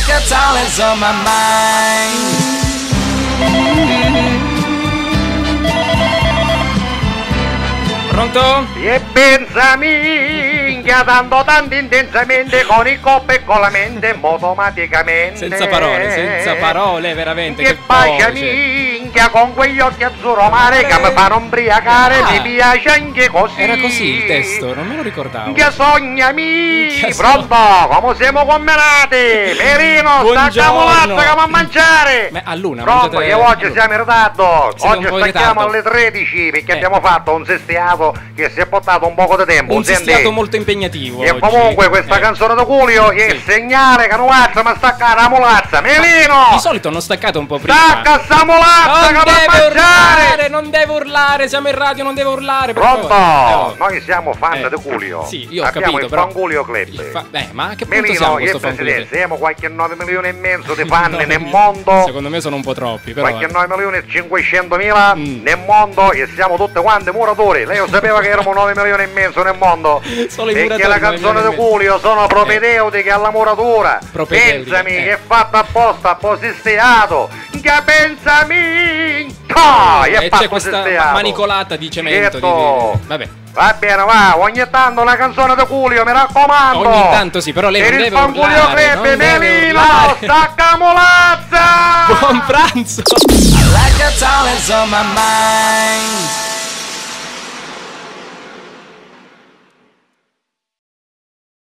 like a talent's on my mind. Pronto? E pensa minchia, dando tanto intensamente con il corpo e con la mente, automaticamente. Senza parole, veramente. Che bacia voce. minchia con quegli occhi azzurro mare che mi fanno ubriacare, Ah. mi piace anche così. Era così il testo, non me lo ricordavo. Che sognami, Che pronto, come siamo combinati? Merino, Buongiorno. stacchiamo l'azza che va a mangiare. Ma a luna, Pronto, mangiate- che oggi siamo in ritardo. Siete Oggi un po' in stacchiamo ritardo. alle 13 perché Eh. abbiamo fatto un sestiato che si è portato un poco di tempo. Un senti? sistiato molto impegnativo E oggi. comunque questa canzone da Culio è il segnale che non alza ma staccare la mulazza. Melino! Di solito hanno staccato un po' prima. Stacca sta mulazza che Non va a deve mangiare! urlare, non deve urlare, siamo in radio, non deve urlare. per Pronto? favore. Noi siamo fan Eh. di Culio. Sì, io ho Abbiamo capito, il però. Fangulio Club. Ma a che punto siamo Melino, questo io fan presidente, club? siamo qualche 9 milioni e mezzo di fan No, nel mondo. Secondo me sono un po' troppi, però. Qualche 9 milioni e 500.000 Mm. nel mondo e siamo tutti quanti muratori. Lei lo sapeva che erano 9 milioni e mezzo nel mondo? Solo i Perché muratori, la 9 canzone milioni di e mezzo. Culio sono propedeutiche alla muratura. Propedeutiche, Pensami eh. che è fatta apposta, apposestiato. Che pensami! Ah, è E fatto c'è questa apposestiato. manicolata di cemento. Certo. Vabbè. Va bene, va, ogni tanto una canzone di Culio, mi raccomando. Ogni tanto sì, però lei per non il deve Fangulio urlare, Club, non deve Melino, urlare. stacca mulazza! Buon pranzo! I like a talent's on my mind.